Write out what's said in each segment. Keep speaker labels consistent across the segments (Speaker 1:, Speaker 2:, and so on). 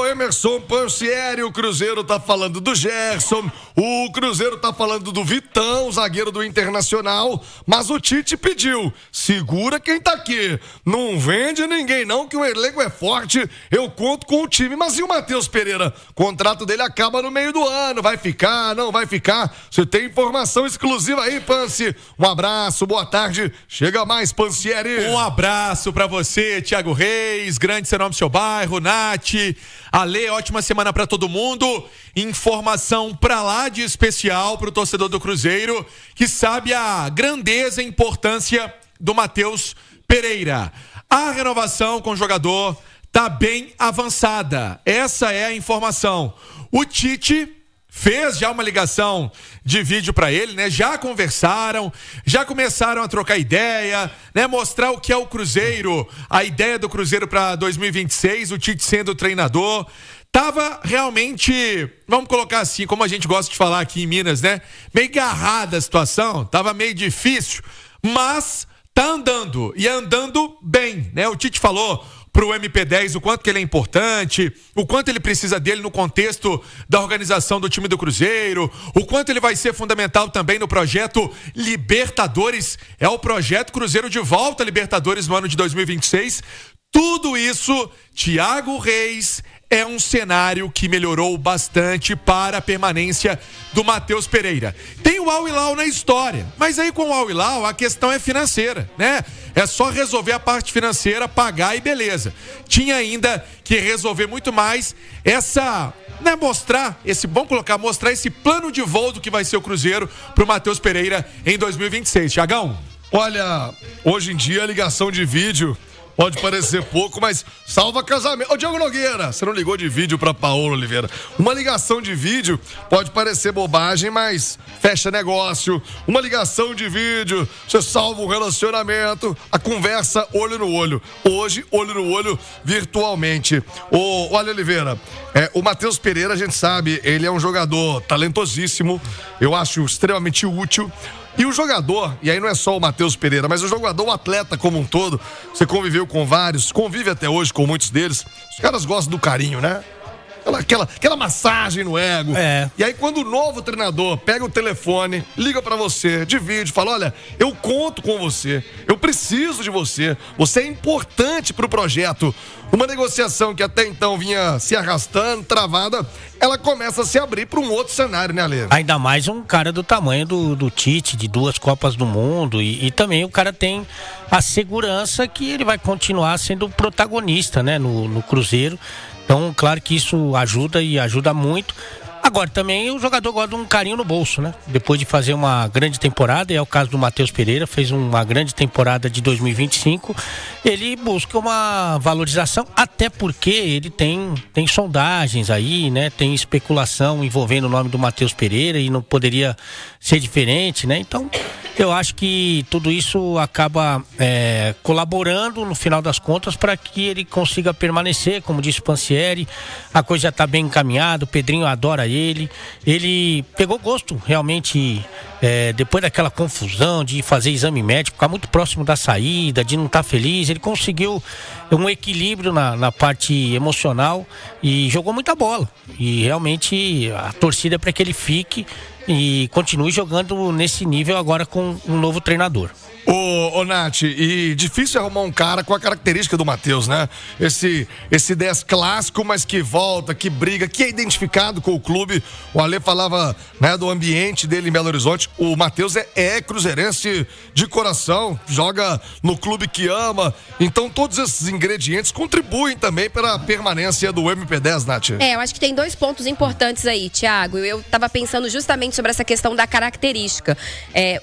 Speaker 1: Emerson Pansieri, o Cruzeiro tá falando do Gerson, o Cruzeiro tá falando do Vitão, zagueiro do Internacional, mas o Tite pediu, segura quem tá aqui, não vende ninguém não, que o elenco é forte, eu conto com o time. Mas e o Matheus Pereira? O contrato dele acaba no meio do ano, vai ficar, não vai ficar? Você tem informação exclusiva aí, Pansi? Um abraço, boa tarde, chega mais, Pansieri.
Speaker 2: Um abraço pra você, Thiago Reis, grande seu nome, seu bairro, Nath, Ale, ótima semana pra todo mundo. Informação pra lá de especial pro torcedor do Cruzeiro, que sabe a grandeza e importância do Matheus Pereira. A renovação com o jogador tá bem avançada. Essa é a informação. O Tite fez já uma ligação de vídeo para ele, né? Já conversaram, já começaram a trocar ideia, né? Mostrar o que é o Cruzeiro, a ideia do Cruzeiro para 2026, o Tite sendo o treinador. Tava realmente, vamos colocar assim, como a gente gosta de falar aqui em Minas, né? Meio agarrada a situação, tava meio difícil, mas tá andando, e andando bem, né? O Tite falou pro MP10 o quanto que ele é importante, o quanto ele precisa dele no contexto da organização do time do Cruzeiro, o quanto ele vai ser fundamental também no projeto Libertadores, é o projeto Cruzeiro de volta a Libertadores no ano de 2026. Tudo isso, Thiago Reis, é um cenário que melhorou bastante para a permanência do Matheus Pereira. Tem o Al Hilal na história, mas aí com o Al Hilal a questão é financeira, né? É só resolver a parte financeira, pagar e beleza. Tinha ainda que resolver muito mais essa, né, mostrar esse plano de voo do que vai ser o Cruzeiro pro Matheus Pereira em 2026. Thiagão?
Speaker 1: Olha, hoje em dia a ligação de vídeo pode parecer pouco, mas salva casamento. Ô, Diogo Nogueira, você não ligou de vídeo pra Paola Oliveira. Uma ligação de vídeo pode parecer bobagem, mas fecha negócio. Uma ligação de vídeo, você salva um relacionamento, a conversa olho no olho. Hoje, olho no olho, virtualmente. Olha, Oliveira, o Matheus Pereira, a gente sabe, ele é um jogador talentosíssimo, eu acho extremamente útil. E o jogador, e aí não é só o Matheus Pereira, mas o jogador, o atleta como um todo, você conviveu com vários, convive até hoje com muitos deles, os caras gostam do carinho, né? Aquela massagem no ego.
Speaker 3: É.
Speaker 1: E aí quando o novo treinador pega o telefone, liga pra você, de vídeo, fala, olha, eu conto com você, eu preciso de você, você é importante pro projeto. Uma negociação que até então vinha se arrastando, travada, ela começa a se abrir para um outro cenário, né, Ale?
Speaker 3: Ainda mais um cara do tamanho do Tite, de 2 Copas do Mundo, e também o cara tem a segurança que ele vai continuar sendo protagonista, né, no Cruzeiro. Então, claro que isso ajuda e ajuda muito. Agora, também o jogador gosta de um carinho no bolso, né? Depois de fazer uma grande temporada, é o caso do Matheus Pereira, fez uma grande temporada de 2025, ele busca uma valorização, até porque ele tem sondagens aí, né? Tem especulação envolvendo o nome do Matheus Pereira e não poderia ser diferente, né? Então, eu acho que tudo isso acaba colaborando, no final das contas, para que ele consiga permanecer, como disse o Pansieri, a coisa já está bem encaminhada, o Pedrinho adora ele pegou gosto realmente, depois daquela confusão de fazer exame médico, ficar muito próximo da saída, de não estar feliz, ele conseguiu um equilíbrio na parte emocional e jogou muita bola, e realmente a torcida é para que ele fique e continue jogando nesse nível agora com um novo treinador.
Speaker 1: Ô, Nath, e difícil arrumar um cara com a característica do Matheus, né? Esse 10 clássico, mas que volta, que briga, que é identificado com o clube. O Ale falava, né, do ambiente dele em Belo Horizonte. O Matheus é cruzeirense de coração, joga no clube que ama. Então todos esses ingredientes contribuem também para a permanência do MP10, Nath.
Speaker 4: Eu acho que tem 2 pontos importantes aí, Thiago. Eu estava pensando justamente sobre essa questão da característica.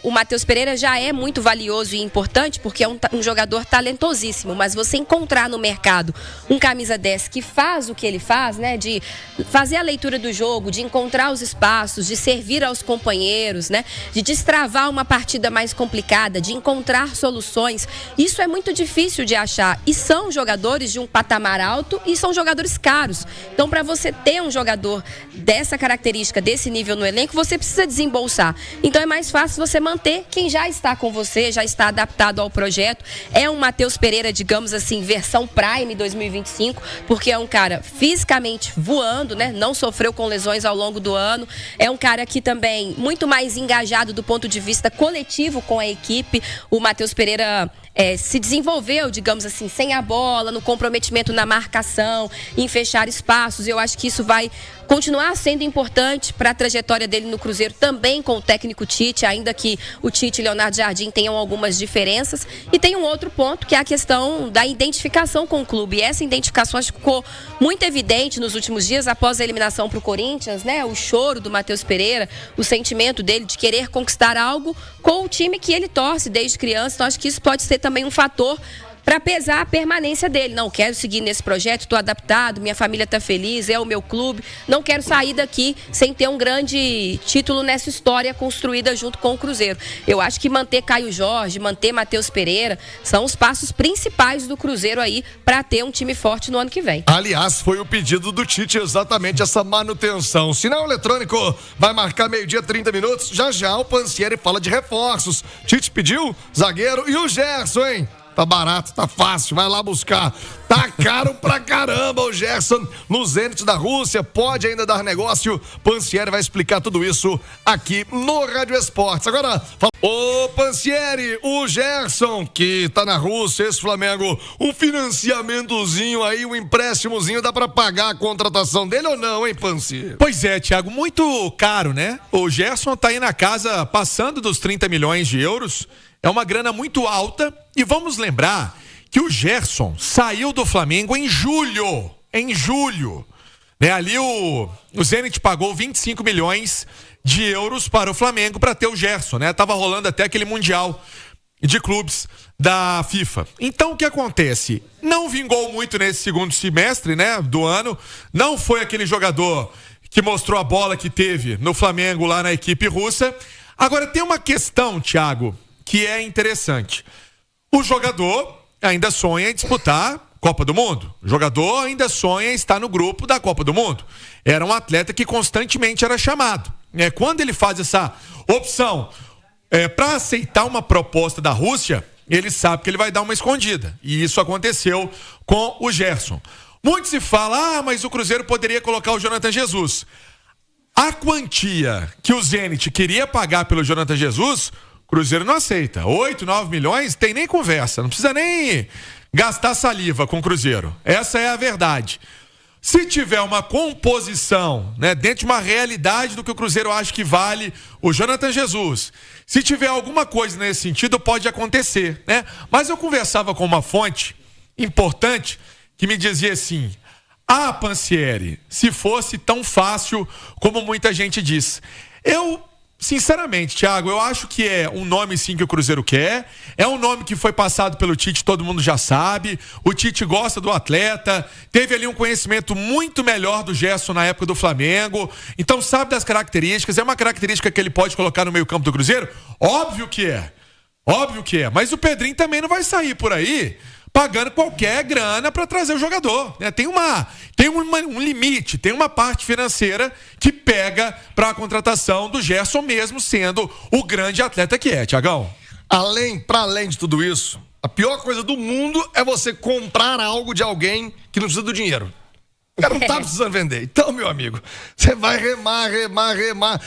Speaker 4: O Matheus Pereira já é muito valioso e importante porque é um jogador talentosíssimo, mas você encontrar no mercado um camisa 10 que faz o que ele faz, né, de fazer a leitura do jogo, de encontrar os espaços, de servir aos companheiros, né, de destravar uma partida mais complicada, de encontrar soluções, isso é muito difícil de achar, e são jogadores de um patamar alto e são jogadores caros. Então, para você ter um jogador dessa característica, desse nível no elenco, você precisa desembolsar. Então é mais fácil você manter quem já está com você, já já está adaptado ao projeto. É um Matheus Pereira, digamos assim, versão Prime 2025, porque é um cara fisicamente voando, né? Não sofreu com lesões ao longo do ano. É um cara que também muito mais engajado do ponto de vista coletivo com a equipe. O Matheus Pereira se desenvolveu, digamos assim, sem a bola, no comprometimento na marcação, em fechar espaços. Eu acho que isso vai continuar sendo importante para a trajetória dele no Cruzeiro, também com o técnico Tite, ainda que o Tite e Leonardo Jardim tenham algumas diferenças. E tem um outro ponto, que é a questão da identificação com o clube. E essa identificação acho que ficou muito evidente nos últimos dias, após a eliminação para o Corinthians, né? O choro do Matheus Pereira, o sentimento dele de querer conquistar algo com o time que ele torce desde criança. Então acho que isso pode ser também um fator para pesar a permanência dele. Não quero seguir nesse projeto, estou adaptado, minha família está feliz, é o meu clube, não quero sair daqui sem ter um grande título nessa história construída junto com o Cruzeiro. Eu acho que manter Caio Jorge, manter Matheus Pereira são os passos principais do Cruzeiro aí para ter um time forte no ano que vem.
Speaker 1: Aliás, foi o pedido do Tite exatamente essa manutenção. Sinal eletrônico vai marcar 12h30. Já já o Pansieri fala de reforços. Tite pediu, zagueiro e o Gerson, hein? Tá barato, tá fácil, vai lá buscar. Tá caro pra caramba o Gerson no Zenit da Rússia, pode ainda dar negócio. Pansieri vai explicar tudo isso aqui no Rádio Esportes. Agora, ô Pansieri, o Gerson que tá na Rússia, esse Flamengo, um financiamentozinho aí, um empréstimozinho, dá pra pagar a contratação dele ou não, hein, Pansieri?
Speaker 2: Pois é, Thiago, muito caro, né? O Gerson tá aí na casa passando dos 30 milhões de euros. É uma grana muito alta e vamos lembrar que o Gerson saiu do Flamengo em julho. Né? Ali o Zenit pagou 25 milhões de euros para o Flamengo para ter o Gerson, né? Tava rolando até aquele Mundial de Clubes da FIFA. Então o que acontece? Não vingou muito nesse segundo semestre, né, do ano. Não foi aquele jogador que mostrou a bola que teve no Flamengo lá na equipe russa. Agora tem uma questão, Thiago, que é interessante. O jogador ainda sonha em disputar Copa do Mundo. O jogador ainda sonha em estar no grupo da Copa do Mundo. Era um atleta que constantemente era chamado. Quando ele faz essa opção para aceitar uma proposta da Rússia, ele sabe que ele vai dar uma escondida. E isso aconteceu com o Gerson. Muito se fala, mas o Cruzeiro poderia colocar o Jonathan Jesus. A quantia que o Zenit queria pagar pelo Jonathan Jesus, Cruzeiro não aceita. 8, 9 milhões, tem nem conversa. Não precisa nem gastar saliva com o Cruzeiro. Essa é a verdade. Se tiver uma composição, né, dentro de uma realidade do que o Cruzeiro acha que vale o Jonathan Jesus, se tiver alguma coisa nesse sentido, pode acontecer, né? Mas eu conversava com uma fonte importante que me dizia assim: Pansieri, se fosse tão fácil como muita gente diz. Sinceramente, Thiago, eu acho que é um nome sim que o Cruzeiro quer, é um nome que foi passado pelo Tite, todo mundo já sabe, o Tite gosta do atleta, teve ali um conhecimento muito melhor do Gerson na época do Flamengo, então sabe das características, é uma característica que ele pode colocar no meio campo do Cruzeiro? Óbvio que é, mas o Pedrinho também não vai sair por aí pagando qualquer grana para trazer o jogador, né? Tem um limite, tem uma parte financeira que pega para a contratação do Gerson, mesmo sendo o grande atleta que é, Thiagão.
Speaker 1: Para além de tudo isso, a pior coisa do mundo é você comprar algo de alguém que não precisa do dinheiro. O cara não tá precisando vender. Então, meu amigo, você vai remar.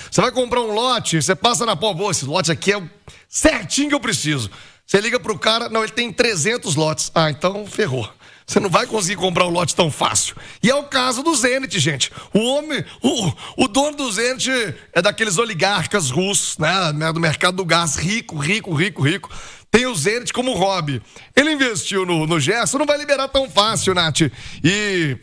Speaker 1: Você vai comprar um lote, você passa na pô, esse lote aqui é certinho que eu preciso. Você liga pro cara, não, ele tem 300 lotes. Então ferrou. Você não vai conseguir comprar um lote tão fácil. E é o caso do Zenit, gente. O dono do Zenit é daqueles oligarcas russos, né, do mercado do gás, rico. Tem o Zenit como hobby. Ele investiu no Gerson, não vai liberar tão fácil, Nath. E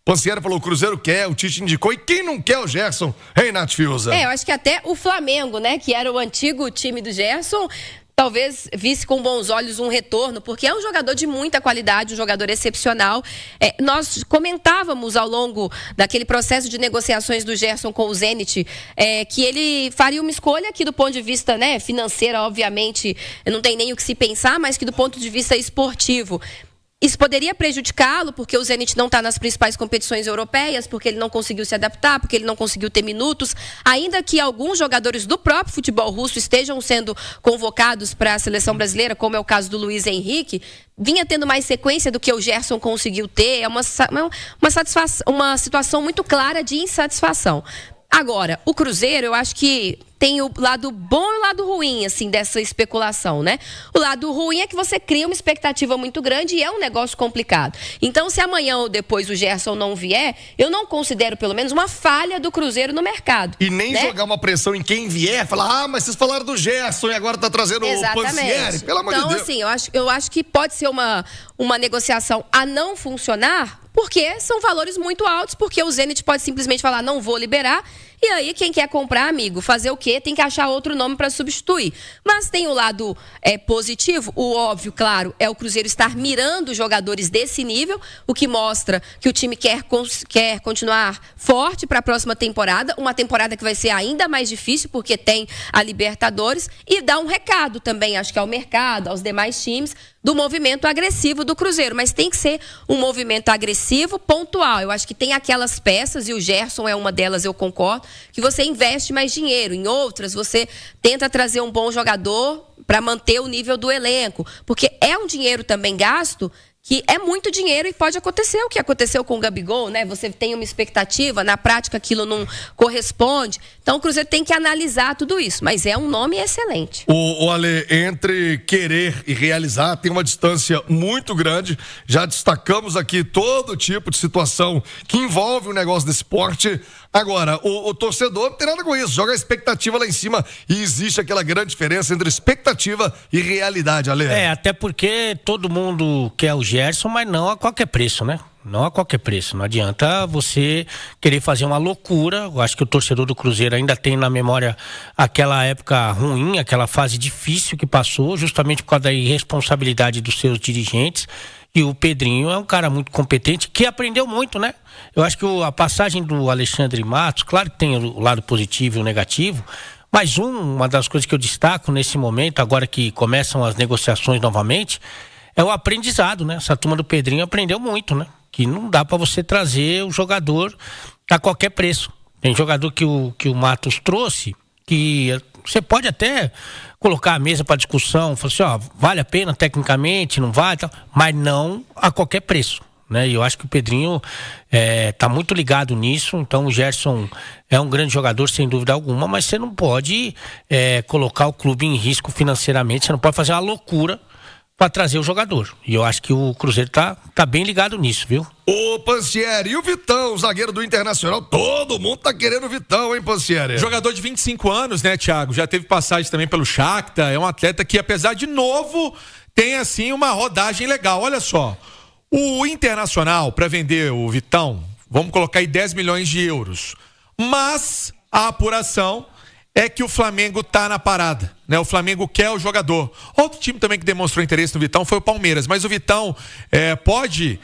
Speaker 1: Pansieri falou, o Cruzeiro quer, o Tite indicou. E quem não quer o Gerson? Hein, Nath Fiuza?
Speaker 4: Eu acho que até o Flamengo, né, que era o antigo time do Gerson, talvez visse com bons olhos um retorno, porque é um jogador de muita qualidade, um jogador excepcional. Nós comentávamos ao longo daquele processo de negociações do Gerson com o Zenit, que ele faria uma escolha que do ponto de vista, né, financeiro, obviamente, não tem nem o que se pensar, mas que do ponto de vista esportivo Isso poderia prejudicá-lo, porque o Zenit não está nas principais competições europeias, porque ele não conseguiu se adaptar, porque ele não conseguiu ter minutos. Ainda que alguns jogadores do próprio futebol russo estejam sendo convocados para a seleção brasileira, como é o caso do Luiz Henrique, vinha tendo mais sequência do que o Gerson conseguiu ter. É uma situação muito clara de insatisfação. Agora, o Cruzeiro, eu acho que tem o lado bom e o lado ruim, assim, dessa especulação, né? O lado ruim é que você cria uma expectativa muito grande e é um negócio complicado. Então, se amanhã ou depois o Gerson não vier, eu não considero, pelo menos, uma falha do Cruzeiro no mercado.
Speaker 1: E nem jogar uma pressão em quem vier, falar, mas vocês falaram do Gerson e agora tá trazendo o Pansieri, pelo amor de Deus.
Speaker 4: Então, assim, eu acho que pode ser uma negociação a não funcionar, porque são valores muito altos, porque o Zenit pode simplesmente falar, não vou liberar, e aí quem quer comprar, amigo, fazer o quê? Tem que achar outro nome para substituir. Mas tem o lado positivo, o óbvio, claro, é o Cruzeiro estar mirando jogadores desse nível, o que mostra que o time quer continuar forte para a próxima temporada, uma temporada que vai ser ainda mais difícil, porque tem a Libertadores, e dá um recado também, acho que ao mercado, aos demais times, do movimento agressivo do Cruzeiro, mas tem que ser um movimento agressivo pontual. Eu acho que tem aquelas peças, e o Gerson é uma delas, eu concordo, que você investe mais dinheiro. Em outras, você tenta trazer um bom jogador para manter o nível do elenco, porque é um dinheiro também gasto, que é muito dinheiro e pode acontecer o que aconteceu com o Gabigol, né? Você tem uma expectativa, na prática aquilo não corresponde. Então o Cruzeiro tem que analisar tudo isso, mas é um nome excelente.
Speaker 1: O Ale, entre querer e realizar tem uma distância muito grande. Já destacamos aqui todo tipo de situação que envolve o negócio desse esporte. Agora, o torcedor não tem nada com isso, joga a expectativa lá em cima e existe aquela grande diferença entre expectativa e realidade, Ale.
Speaker 3: Até porque todo mundo quer o Gerson, mas não a qualquer preço, né? Não a qualquer preço. Não adianta você querer fazer uma loucura. Eu acho que o torcedor do Cruzeiro ainda tem na memória aquela época ruim, aquela fase difícil que passou, justamente por causa da irresponsabilidade dos seus dirigentes. E o Pedrinho é um cara muito competente, que aprendeu muito, né? Eu acho que a passagem do Alexandre Matos, claro que tem o lado positivo e o negativo, mas uma das coisas que eu destaco nesse momento, agora que começam as negociações novamente, é o aprendizado, né? Essa turma do Pedrinho aprendeu muito, né? Que não dá para você trazer o jogador a qualquer preço. Tem jogador que o Matos trouxe, que você pode até colocar a mesa para discussão, falar assim, ó, vale a pena tecnicamente, não vale, tal, mas não a qualquer preço, né? E eu acho que o Pedrinho tá muito ligado nisso. Então o Gerson é um grande jogador, sem dúvida alguma, mas você não pode colocar o clube em risco financeiramente, você não pode fazer uma loucura para trazer o jogador. E eu acho que o Cruzeiro tá bem ligado nisso, viu?
Speaker 1: Ô, Pansieri, e o Vitão, zagueiro do Internacional? Todo mundo tá querendo o Vitão, hein, Pansieri?
Speaker 2: Jogador de 25 anos, né, Thiago? Já teve passagem também pelo Shakhtar. É um atleta que, apesar de novo, tem, assim, uma rodagem legal. Olha só, o Internacional, para vender o Vitão, vamos colocar aí 10 milhões de euros. Mas a apuração é que o Flamengo tá na parada, né? O Flamengo quer o jogador. Outro time também que demonstrou interesse no Vitão foi o Palmeiras, mas o Vitão pode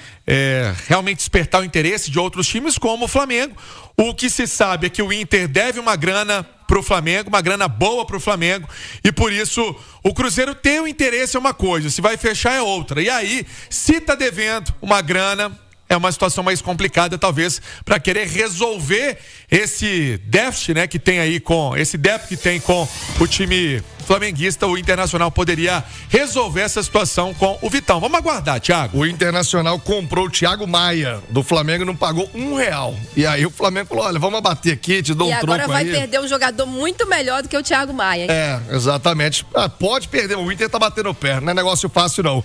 Speaker 2: realmente despertar o interesse de outros times como o Flamengo. O que se sabe é que o Inter deve uma grana pro Flamengo, uma grana boa pro Flamengo, e por isso o Cruzeiro tem o interesse é uma coisa, se vai fechar é outra. E aí, se tá devendo uma grana, é uma situação mais complicada, talvez, para querer resolver esse déficit, né, que tem aí esse débito que tem com o time flamenguista. O Internacional poderia resolver essa situação com o Vitão. Vamos aguardar, Thiago.
Speaker 1: O Internacional comprou o Thiago Maia do Flamengo e não pagou R$1. E aí o Flamengo falou, olha, vamos abater aqui, te dou um troco aí.
Speaker 4: E agora vai perder um jogador muito melhor do que o Thiago Maia, hein?
Speaker 1: Exatamente. Pode perder, o Inter tá batendo o pé, não é negócio fácil não.